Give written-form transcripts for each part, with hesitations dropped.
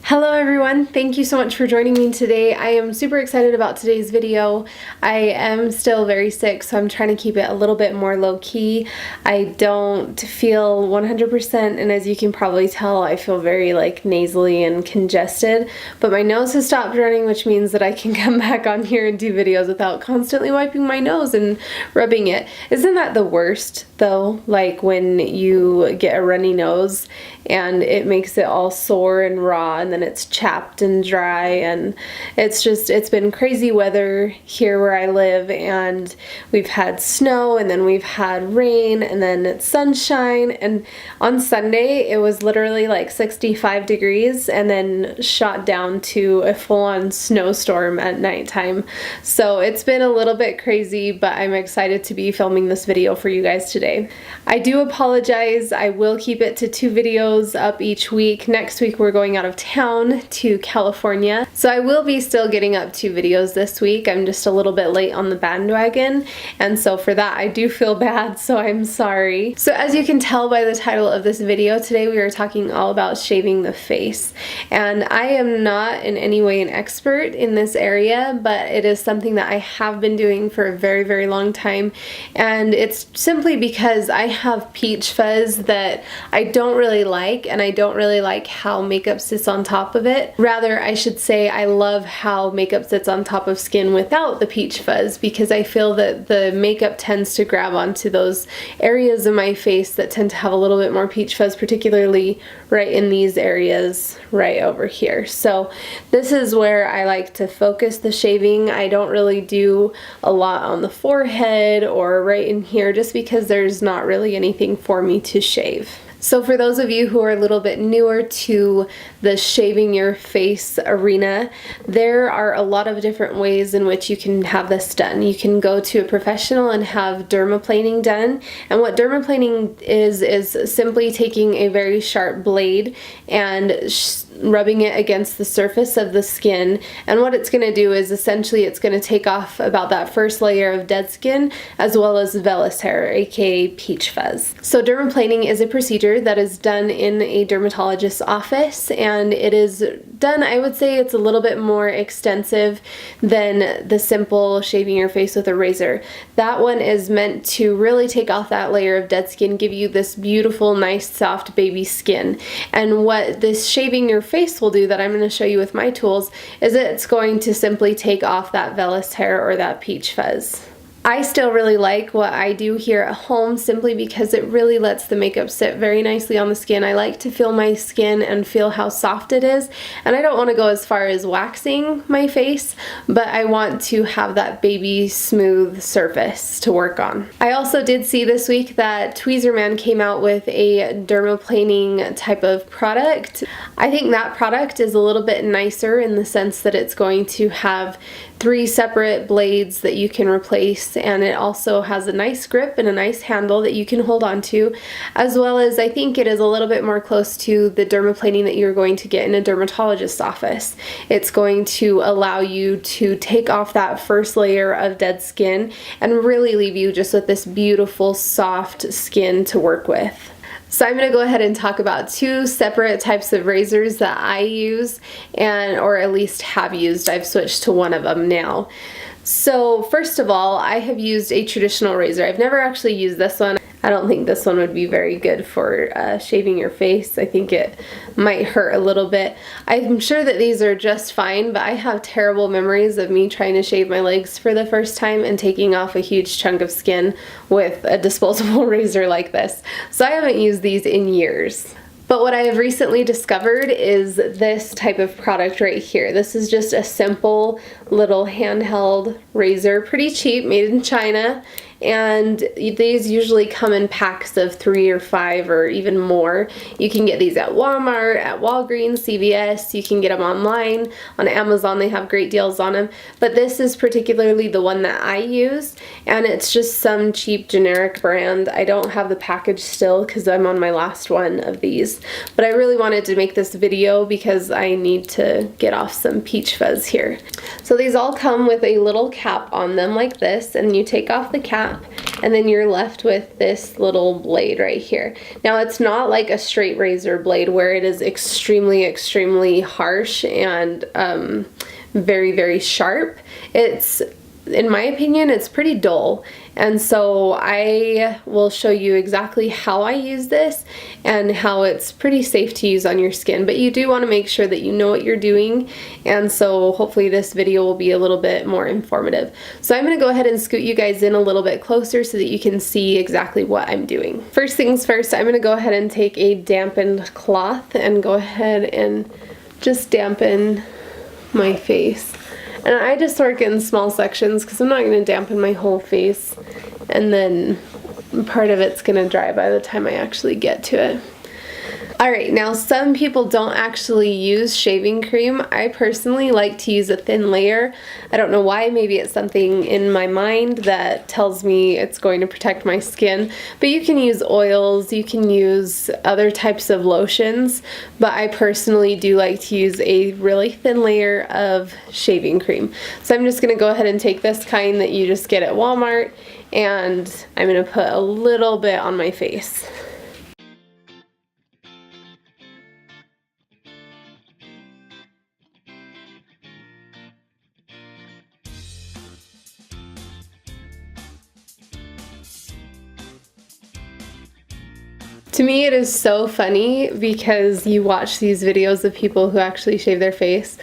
Hello everyone, thank you so much for joining me today. I am super excited about today's video. I am still very sick, so I'm trying to keep it a little bit more low-key. I don't feel 100%, and as you can probably tell, I feel very nasally and congested, but my nose has stopped running, which means that I can come back on here and do videos without constantly wiping my nose and rubbing it. Isn't that the worst though? Like when you get a runny nose and it makes it all sore and raw, and then it's chapped and dry, and it's been crazy weather here where I live, and we've had snow, and then we've had rain, and then it's sunshine, and on Sunday it was literally like 65 degrees and then shot down to a full-on snowstorm at nighttime. So it's been a little bit crazy, but I'm excited to be filming this video for you guys today. I do apologize. I will keep it to 2 videos up each week. Next week we're going out of town to California, so I will be still getting up 2 videos this week. I'm just a little bit late on the bandwagon, and so for that I do feel bad, so I'm sorry. So as you can tell by the title of this video, today we are talking all about shaving the face, and I am not in any way an expert in this area, but it is something that I have been doing for a very, very long time, and it's simply because I have peach fuzz that I don't really like, and I don't really like how makeup sits on top of it. Rather, I should say I love how makeup sits on top of skin without the peach fuzz, because I feel that the makeup tends to grab onto those areas of my face that tend to have a little bit more peach fuzz, particularly right in these areas right over here. So this is where I like to focus the shaving. I don't really do a lot on the forehead or right in here, just because there's not really anything for me to shave. So for those of you who are a little bit newer to the shaving your face arena, there are a lot of different ways in which you can have this done. You can go to a professional and have dermaplaning done, and what dermaplaning is simply taking a very sharp blade and rubbing it against the surface of the skin, and what it's going to do is essentially it's going to take off about that first layer of dead skin as well as vellus hair, aka peach fuzz. So dermaplaning is a procedure that is done in a dermatologist's office, and it is done, I would say it's a little bit more extensive than the simple shaving your face with a razor. That one is meant to really take off that layer of dead skin, give you this beautiful, nice, soft baby skin. And what this shaving your face will do, that I'm going to show you with my tools, is it's going to simply take off that vellus hair or that peach fuzz. I still really like what I do here at home, simply because it really lets the makeup sit very nicely on the skin. I like to feel my skin and feel how soft it is, and I don't want to go as far as waxing my face, but I want to have that baby smooth surface to work on. I also did see this week that Tweezerman came out with a dermaplaning type of product. I think that product is a little bit nicer in the sense that it's going to have 3 separate blades that you can replace, and it also has a nice grip and a nice handle that you can hold on to, as well as I think it is a little bit more close to the dermaplaning that you're going to get in a dermatologist's office. It's going to allow you to take off that first layer of dead skin and really leave you just with this beautiful soft skin to work with. So I'm going to go ahead and talk about 2 separate types of razors that I use, or at least have used. I've switched to one of them now. So first of all, I have used a traditional razor. I've never actually used this one. I don't think this one would be very good for shaving your face. I think it might hurt a little bit. I'm sure that these are just fine, but I have terrible memories of me trying to shave my legs for the first time and taking off a huge chunk of skin with a disposable razor like this. So I haven't used these in years. But what I have recently discovered is this type of product right here. This is just a simple little handheld razor, pretty cheap, made in China, and these usually come in packs of 3 or 5 or even more. You can get these at Walmart, at Walgreens, CVS, you can get them online. On Amazon they have great deals on them, but this is particularly the one that I use, and it's just some cheap generic brand. I don't have the package still because I'm on my last one of these, but I really wanted to make this video because I need to get off some peach fuzz here. So these all come with a little cap on them like this, and you take off the cap and then you're left with this little blade right here. Now it's not like a straight razor blade where it is extremely harsh and very, very sharp. It's, in my opinion, it's pretty dull. And so I will show you exactly how I use this and how it's pretty safe to use on your skin. But you do want to make sure that you know what you're doing, and so hopefully this video will be a little bit more informative. So I'm going to go ahead and scoot you guys in a little bit closer so that you can see exactly what I'm doing. First things first, I'm going to go ahead and take a dampened cloth and go ahead and just dampen my face. And I just work in small sections because I'm not going to dampen my whole face, and then part of it's going to dry by the time I actually get to it. Alright, now some people don't actually use shaving cream. I personally like to use a thin layer. I don't know why, maybe it's something in my mind that tells me it's going to protect my skin. But you can use oils, you can use other types of lotions, but I personally do like to use a really thin layer of shaving cream. So I'm just going to go ahead and take this kind that you just get at Walmart, and I'm going to put a little bit on my face. To me, it is so funny because you watch these videos of people who actually shave their face,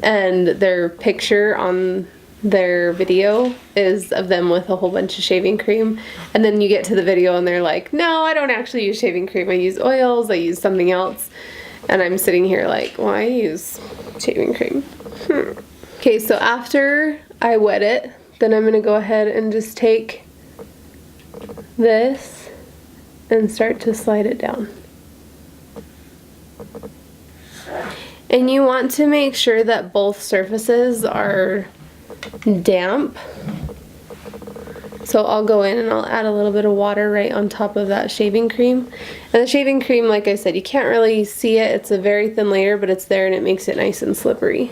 and their picture on their video is of them with a whole bunch of shaving cream, and then you get to the video and they're like, no, I don't actually use shaving cream, I use oils, I use something else. And I'm sitting here like, well, I use shaving cream. Okay, so after I wet it, then I'm going to go ahead and just take this and start to slide it down. And you want to make sure that both surfaces are damp. So I'll go in and I'll add a little bit of water right on top of that shaving cream. And the shaving cream, like I said, you can't really see it. It's a very thin layer, but it's there and it makes it nice and slippery.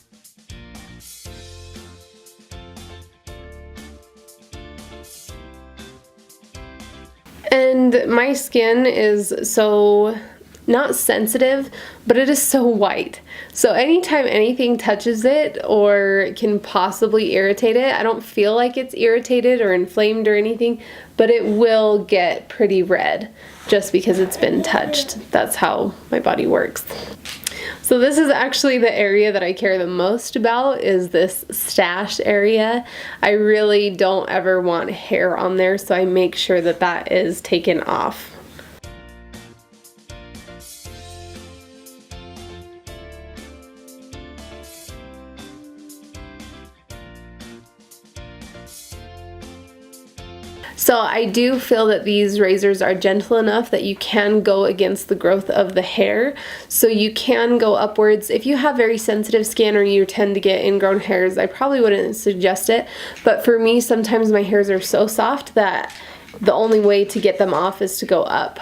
And my skin is so, not sensitive, but it is so white. So anytime anything touches it or can possibly irritate it, I don't feel like it's irritated or inflamed or anything, but it will get pretty red just because it's been touched. That's how my body works. So this is actually the area that I care the most about, is this stash area. I really don't ever want hair on there, so I make sure that that is taken off. So I do feel that these razors are gentle enough that you can go against the growth of the hair. So you can go upwards. If you have very sensitive skin or you tend to get ingrown hairs, I probably wouldn't suggest it. But for me, sometimes my hairs are so soft that the only way to get them off is to go up.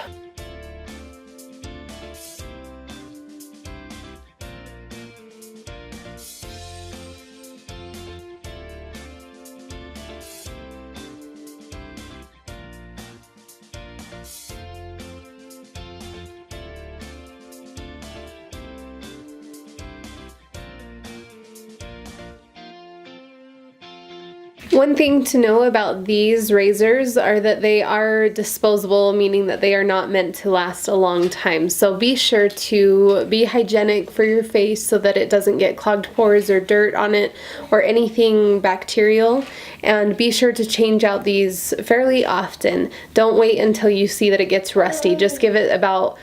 One thing to know about these razors are that they are disposable, meaning that they are not meant to last a long time. So be sure to be hygienic for your face so that it doesn't get clogged pores or dirt on it or anything bacterial. And be sure to change out these fairly often. Don't wait until you see that it gets rusty. Just give it about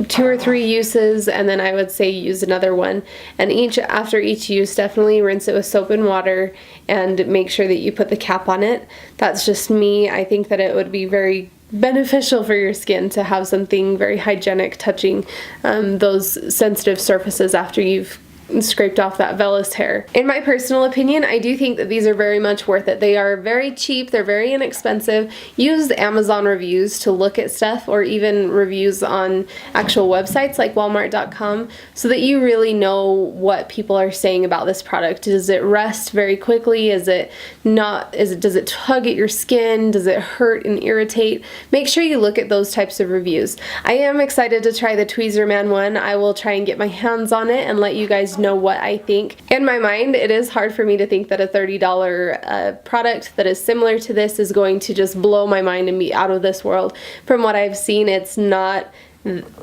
2 or 3 uses, and then I would say use another one. And after each use, definitely rinse it with soap and water and make sure that you put the cap on it. That's just me. I think that it would be very beneficial for your skin to have something very hygienic touching those sensitive surfaces after you've scraped off that vellus hair. In my personal opinion, I do think that these are very much worth it. They are very cheap, they're very inexpensive. Use Amazon reviews to look at stuff, or even reviews on actual websites like Walmart.com, so that you really know what people are saying about this product. Does it rust very quickly? Is it not? Does it tug at your skin? Does it hurt and irritate? Make sure you look at those types of reviews. I am excited to try the Tweezerman one. I will try and get my hands on it and let you guys know what I think. In my mind, it is hard for me to think that a $30 product that is similar to this is going to just blow my mind and be out of this world. From what I've seen, it's not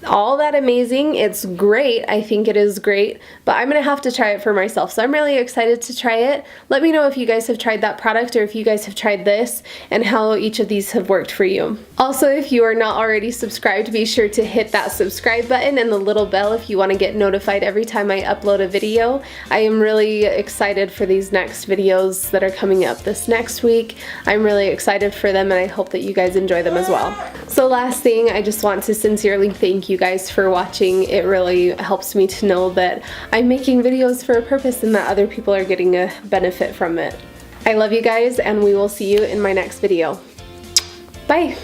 all that amazing. It's great. I think it is great, but I'm gonna have to try it for myself. So I'm really excited to try it. Let me know if you guys have tried that product, or if you guys have tried this, and how each of these have worked for you. Also, if you are not already subscribed, be sure to hit that subscribe button and the little bell if you want to get notified every time I upload a video. I am really excited for these next videos that are coming up this next week. I'm really excited for them, and I hope that you guys enjoy them as well. So last thing, I just want to sincerely thank you guys for watching. It really helps me to know that I'm making videos for a purpose and that other people are getting a benefit from it. I love you guys, and we will see you in my next video. Bye!